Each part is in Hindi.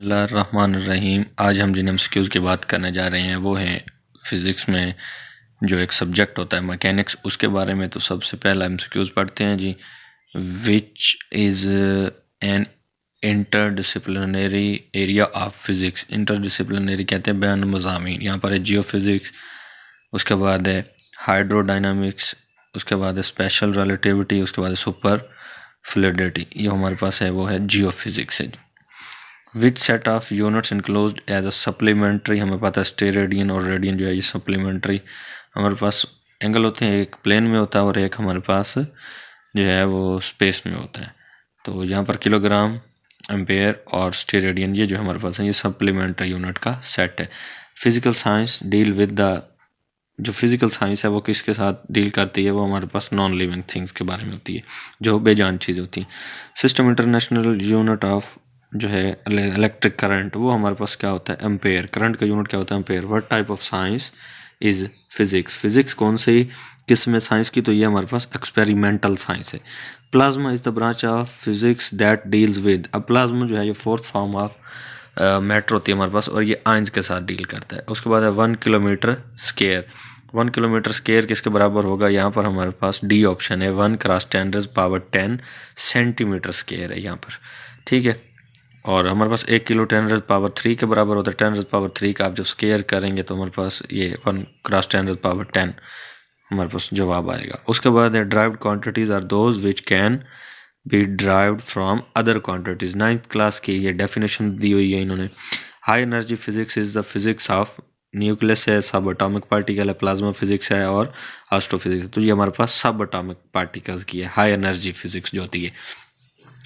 बिस्मिल्लाहिर्रहमानिर्रहीम। आज हम जिन एमसीक्यूज़ की बात करने जा रहे हैं वो हैं फ़िज़िक्स में जो एक सब्जेक्ट होता है मैकेनिक्स, उसके बारे में। तो सबसे पहला एमसीक्यूज़ पढ़ते हैं जी। Which is an interdisciplinary area of physics. Interdisciplinary कहते हैं बैन मज़ामीन। यहाँ पर है जियो फिज़िक्स, उसके बाद है हाइड्रोडाइनामिक्स, उसके बाद है स्पेशल रिलेटिविटी, उसके बाद है सुपर फ्लूइडिटी। ये हमारे पास है वो है जियो फिज़िक्स है। Which set of units enclosed as a supplementary. हमें पता है स्टेरेडियन और रेडियन जो है ये सप्लीमेंट्री हमारे पास एंगल होते हैं। एक प्लेन में होता है और एक हमारे पास जो है वो स्पेस में होता है। तो यहाँ पर किलोग्राम, एम्पेयर और स्टेरेडियन ये जो हमारे पास है ये सप्लीमेंट्री यूनिट का सेट है। Physical science deal with the, जो फिजिकल साइंस है वो किसके साथ डील करती है, वो हमारे पास नॉन लिविंग थिंग्स के बारे में होती है, जो बेजान चीज़ होती है। सिस्टम इंटरनेशनल यूनिट ऑफ जो है इलेक्ट्रिक करंट, वो हमारे पास क्या होता है, एम्पेयर। करंट का यूनिट क्या होता है, ampere. What type of science is physics. Physics कौन सी किस्म है साइंस की, तो ये हमारे पास एक्सपेरिमेंटल साइंस है। Plasma is the branch of physics that deals with. अब प्लाज्मा जो है ये फोर्थ फॉर्म ऑफ मैटर होती है हमारे पास और ये आयंस के साथ डील करता है। उसके बाद है 1 किलोमीटर स्क्वायर। 1 किलोमीटर स्क्वायर किसके बराबर होगा, यहाँ पर हमारे पास डी ऑप्शन है, 1 × 10⁻10 सेंटीमीटर स्क्वायर है यहाँ पर, ठीक है। और हमारे पास 1 किलो 10⁻3 के बराबर होता है। 10⁻3 का आप जब स्क्वायर करेंगे तो हमारे पास ये 1 × 10⁻10 हमारे पास जवाब आएगा। उसके बाद है derived quantities are those which can be derived from other quantities. 9th class की ये डेफिनेशन दी हुई है इन्होंने। High energy physics is the physics of nucleus है, सब एटॉमिक पार्टिकल है, प्लाज्मा फिजिक्स है और एस्ट्रोफिजिक्स। तो ये हमारे पास सब एटॉमिक पार्टिकल्स की है, हाई एनर्जी फिजिक्स जो होती है।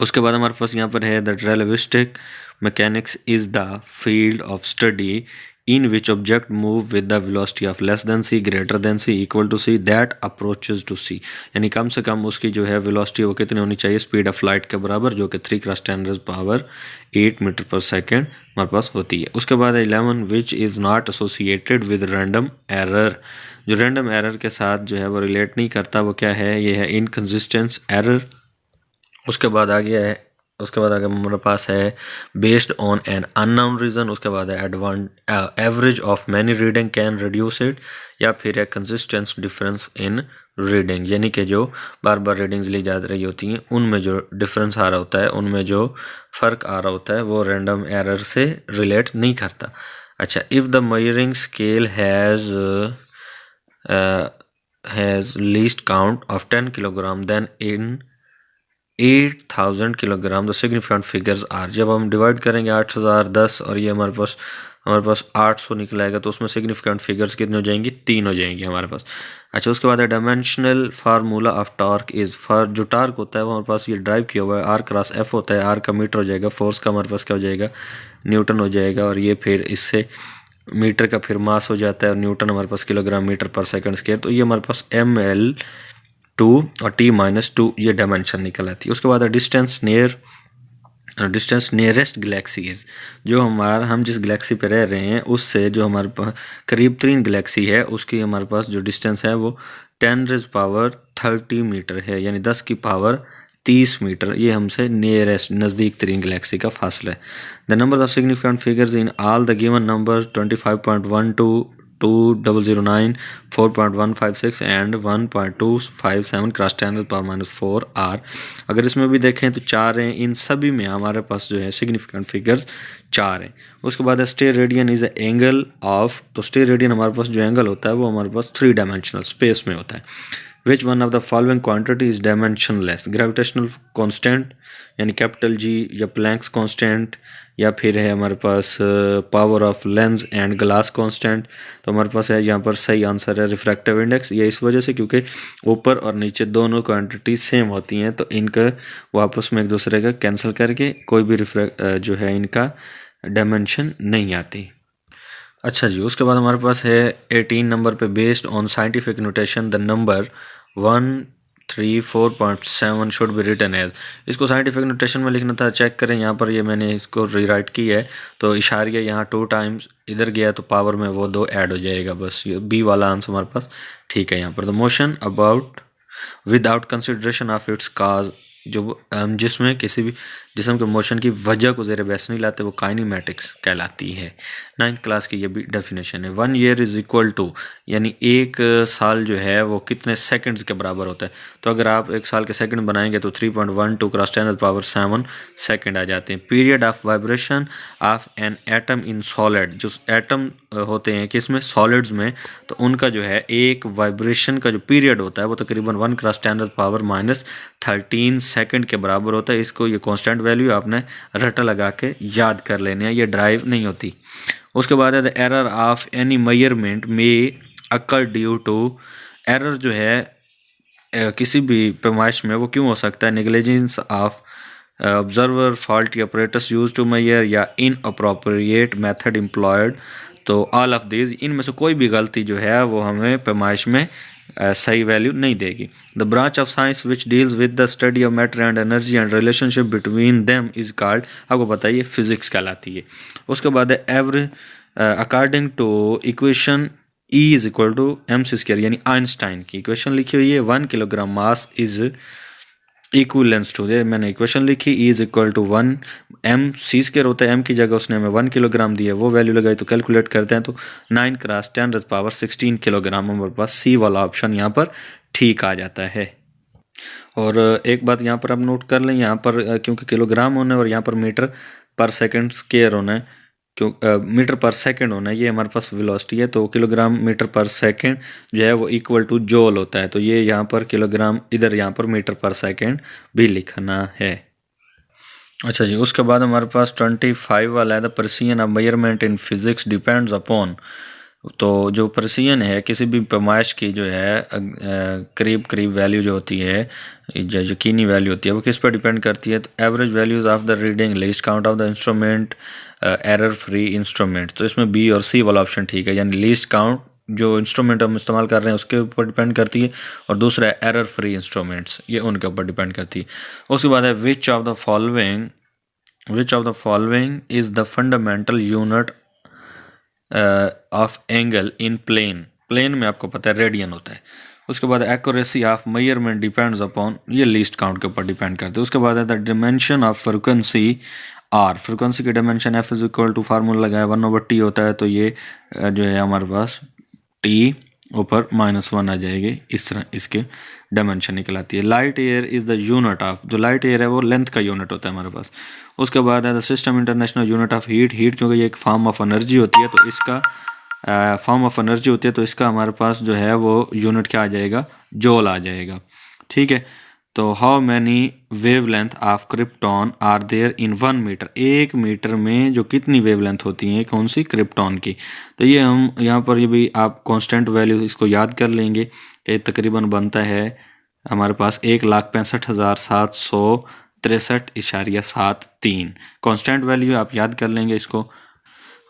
उसके बाद हमारे पास यहाँ पर है the relativistic mechanics is the field of study in which object move with the velocity of less than C, greater than C, equal to C, that approaches to C. यानी कम से कम उसकी जो है वेलोसिटी वो कितनी होनी चाहिए, स्पीड ऑफ लाइट के बराबर, जो कि 3 × 10⁸ मीटर पर सेकेंड हमारे पास होती है। उसके बाद 11 which is not associated with random error. जो रैंडम एरर के साथ जो है वो रिलेट नहीं करता, वो क्या है, ये है इनकन्सिस्टेंस एरर। उसके बाद आगे हमारे पास है based on an unknown reason. उसके बाद है average of many reading can reduce it, या फिर है कंसिस्टेंस डिफरेंस इन रीडिंग, यानी कि जो बार बार रीडिंग्स ली जा रही होती हैं उनमें जो डिफरेंस आ रहा होता है, उनमें जो फ़र्क आ रहा होता है वो रैंडम एरर से रिलेट नहीं करता। अच्छा, if the measuring scale has least count of 10 kilogram then in 8000 kilogram the significant figures are. जब हम डिवाइड करेंगे 8000 10 और ये हमारे पास 800 निकलाएगा तो उसमें सिग्निफिकेंट फिगर्स कितने हो जाएंगी, 3 हो जाएंगी हमारे पास। अच्छा, उसके बाद है dimensional formula of torque is, for जो टॉर्क होता है वो हमारे पास ये ड्राइव किया हुआ है, R/F होता है। R का मीटर हो जाएगा, फोर्स का हमारे पास क्या हो जाएगा, न्यूटन हो जाएगा, और ये फिर इससे मीटर का फिर मास हो जाता है और न्यूटन हमारे पास किलोग्राम मीटर पर सेकंड स्क्वायर। तो ये हमारे पास ml2 और T-2 ये डायमेंशन निकल आती है। उसके बाद डिस्टेंस नियरेस्ट गैलेक्सी इज, जो हम जिस गैलेक्सी पे रह रहे हैं उससे जो हमारे पास करीब 3 गैलेक्सी है उसकी हमारे पास जो डिस्टेंस है वो 10⁻30 मीटर है, यानी 10 की पावर 30 मीटर। ये हमसे नियरेस्ट नज़दीक 3 गैलेक्सी का फासला है। The number of significant figures in all the given number 25.12 2009 4.156 and 1.257 × 10⁻⁴ are. अगर इसमें भी देखें तो 4 हैं, इन सभी में हमारे पास जो है सिग्निफिकेंट फिगर्स 4 हैं। उसके बाद steradian is A angle of, तो स्टेरेडियन हमारे पास जो एंगल होता है वो हमारे पास 3 डायमेंशनल स्पेस में होता है। Which one of the following quantity is dimensionless. Gravitational constant यानी कैपिटल G, या प्लैंक्स कांस्टेंट, या फिर है हमारे पास power of lens and glass constant. तो हमारे पास है यहाँ पर सही आंसर है रिफ्रैक्टिव इंडेक्स। ये इस वजह से क्योंकि ऊपर और नीचे दोनों क्वांटिटी सेम होती हैं तो इनका वो आपस में एक दूसरे का कैंसिल करके कोई भी जो है इनका डायमेंशन नहीं आती। अच्छा जी, उसके बाद हमारे पास है 18 नंबर पे based on scientific notation the number 134.7 should be written as. इसको साइंटिफिक नोटेशन में लिखना था, चेक करें यहाँ पर, ये मैंने इसको रीराइट की है तो इशारिया यहाँ 2 टाइम्स इधर गया तो पावर में वो 2 ऐड हो जाएगा, बस ये बी वाला आंसर हमारे पास ठीक है। यहाँ पर the motion about without consideration of its cause जो हम जिसमें किसी भी जिस्म के मोशन की वजह को ज़ेर बहस नहीं लाते, वो काइनेमैटिक्स कहलाती है। 9th क्लास की ये भी डेफिनेशन है। 1 ईयर इज़ इक्वल टू, यानी एक साल जो है वो कितने सेकंड्स के बराबर होता है। तो अगर आप एक साल के सेकंड बनाएंगे तो 3.12 क्रॉस 10⁻7 सेकंड आ जाते हैं। Period of vibration of an atom in solid, जो एटम होते हैं किसमें, सॉलिड्स में, तो उनका जो है एक वाइब्रेशन का जो पीरियड होता है वो तकरीबन 1 क्रॉस 10⁻13 सेकंड के बराबर होता है। इसको ये कांस्टेंट वैल्यू आपने रटा लगा के याद कर लेने हैं, ये ड्राइव नहीं होती। उसके बाद है the error of any measurement में अकर ड्यू टू, एरर जो है किसी भी पैमाइश में वो क्यों हो सकता है, negligence of observer, faulty apparatus use to measure, या इन अप्रोप्रिएट मेथड एम्प्लॉयड। तो ऑल ऑफ दीज, इनमें से कोई भी गलती जो है वो हमें पैमाइश में सही वैल्यू नहीं देगी। The branch of science which deals with the study of matter and energy and relationship between them is called, आपको बताइए, फिजिक्स कहलाती है। उसके बाद है every according to equation E is equal to mc², यानी आइंस्टाइन की इक्वेशन लिखी हुई है 1 kilogram mass is equivalence to, मैंने इक्वेशन लिखी E is equal to 1 mc² होता है, m की जगह उसने हमें 1 किलोग्राम दिया, वो वैल्यू लगाई, तो कैलकुलेट करते हैं तो 9 क्रॉस 10⁻16 किलोग्राम हमारे पास सी वाला ऑप्शन यहाँ पर ठीक आ जाता है। और एक बात यहाँ पर आप नोट कर लें, यहाँ पर क्योंकि किलोग्राम होना है और यहाँ पर मीटर पर सेकंड स्क्वायर होना है, क्यों मीटर पर सेकंड होना है, ये हमारे पास वेलोसिटी है, तो किलोग्राम मीटर पर सेकंड जो है वो इक्वल टू जूल होता है, तो ये यहाँ पर किलोग्राम, इधर यहाँ पर मीटर पर सेकंड भी लिखना है। अच्छा जी, उसके बाद हमारे पास 25 वाला है the precision of measurement in physics depends upon. तो जो प्रिसीजन है किसी भी पैमाइश की जो है करीब करीब वैल्यू जो होती है, जो यकीनी वैल्यू होती है, वो किस पर डिपेंड करती है, तो average values of the reading, least count of the instrument, error free instrument. तो इसमें बी और सी वाला ऑप्शन ठीक है, यानी लीस्ट काउंट जो इंस्ट्रूमेंट हम इस्तेमाल कर रहे हैं उसके ऊपर डिपेंड करती है, और दूसरा है एरर फ्री इंस्ट्रूमेंट्स, ये उनके ऊपर डिपेंड करती है। उसके बाद है which of the following is the fundamental unit of angle in plane में आपको पता है रेडियन होता है। उसके बाद accuracy of measurement depends upon, ये लीस्ट काउंट के ऊपर डिपेंड करते हैं। उसके बाद है the dimension of frequency are, frequency की dimension F is equal to, formula लगाया 1/t होता है, तो ये जो है हमारे पास टी ऊपर -1 आ जाएगी, इस तरह इसके डायमेंशन निकल आती है। Light year is the unit of, जो लाइट ईयर है वो लेंथ का यूनिट होता है हमारे पास। उसके बाद है the system international unit of heat क्योंकि ये एक फॉर्म ऑफ एनर्जी होती है, तो इसका इसका हमारे पास जो है वो यूनिट क्या आ जाएगा, जूल आ जाएगा। ठीक है, तो how many wavelength of krypton are there in 1 metre, 1 metre में जो कितनी वेवलेंथ होती हैं, कौन सी, क्रिप्टॉन की। तो ये हम यहाँ पर ये भी आप कांस्टेंट वैल्यू इसको याद कर लेंगे कि तकरीबन बनता है हमारे पास 1,65,763.73 कांस्टेंट वैल्यू आप याद कर लेंगे इसको।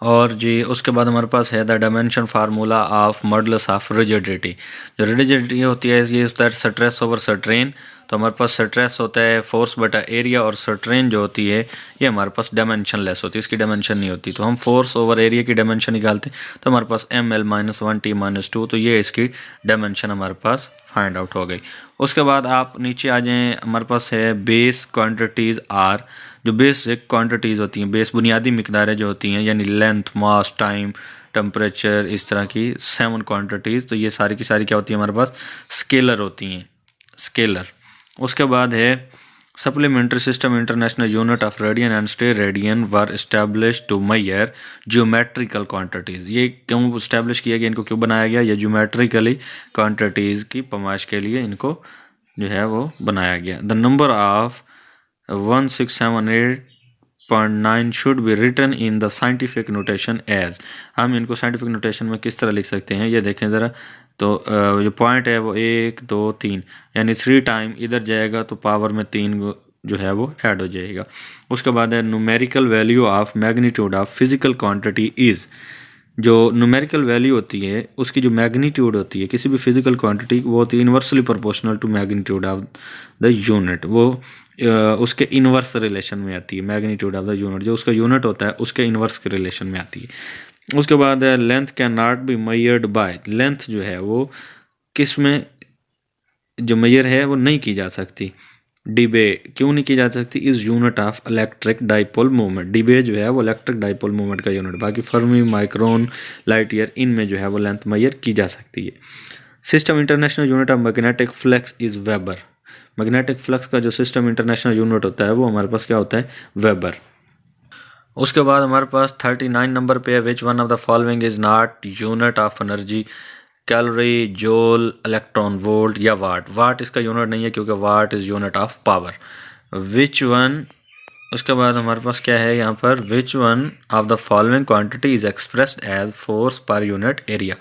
और जी उसके बाद हमारे पास है the dimension formula of modulus of rigidity. जो रिजिडिटी होती है ये होता है स्ट्रेस ओवर स्ट्रेन, तो हमारे पास स्ट्रेस होता है फोर्स बटा एरिया, और स्ट्रेन जो होती है ये हमारे पास डायमेंशन लेस होती है, इसकी डायमेंशन नहीं होती। तो हम फोर्स ओवर एरिया की डायमेंशन निकालते हैं, तो हमारे पास ml -1 t -2, तो ये इसकी डायमेंशन हमारे पास फाइंड आउट हो गई। उसके बाद आप नीचे आ जाएँ, हमारे पास है बेस क्वान्टिटीज़ आर, जो बेसिक क्वांटिटीज़ होती हैं, बेस बुनियादी मिकदारें जो होती हैं, यानी लेंथ, मास, टाइम, टेम्परेचर, इस तरह की 7 क्वांटिटीज़, तो ये सारी की सारी क्या होती हैं हमारे पास, स्केलर होती हैं, स्केलर। उसके बाद है supplementary system international unit of radian and steradian were establish to measure geometrical quantities. ये क्यों इस्टेब्लिश किया गया, इनको क्यों बनाया गया, ये ज्योमेट्रिकली क्वांटिटीज़ की पैमाइश के लिए इनको जो है वो बनाया गया। The number of 1678.9 should be written in the scientific notation as, हम इनको साइंटिफिक नोटेशन में किस तरह लिख सकते हैं, ये देखें ज़रा। तो जो पॉइंट है वो 1 2 3, यानी 3 टाइम इधर जाएगा तो पावर में 3 जो है वो ऐड हो जाएगा। उसके बाद है numerical value of magnitude of physical quantity is, जो न्यूमेरिकल वैल्यू होती है उसकी जो मैग्नीट्यूड होती है किसी भी फिजिकल क्वांटिटी, वो होती है inversely proportional to magnitude of the unit, वो उसके इन्वर्स रिलेशन में आती है। मैग्नीट्यूड ऑफ द यूनिट जो उसका यूनिट होता है उसके इन्वर्स के रिलेशन में आती है। उसके बाद है length can not be measured by, length जो है वो किस में जो मेजर है वो नहीं की जा सकती, डिबे क्यों नहीं की जा सकती, is unit of electric dipole movement. Debye जो है वो इलेक्ट्रिक डाइपोल मूवमेंट का यूनिट, बाकी फर्मी, माइक्रोन, लाइट ईयर इनमें जो है वो लेंथ मेजर की जा सकती है। System international unit of magnetic flux is weber. Magnetic flux का जो सिस्टम इंटरनेशनल यूनिट होता है वो हमारे पास क्या होता है, वेबर। उसके बाद हमारे पास 39 नंबर पे है, which one of the following is not unit of energy, calorie, joule, electron volt या वाट। वाट इसका यूनिट नहीं है क्योंकि watt is unit of power. Which one, उसके बाद हमारे पास क्या है यहाँ पर, which one of the following quantity is expressed as force per unit area.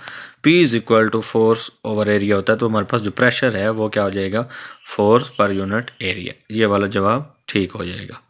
P is equal to force over area होता है, तो हमारे पास जो प्रेशर है वो क्या हो जाएगा, फोर्स पर यूनिट एरिया। ये वाला जवाब ठीक हो जाएगा।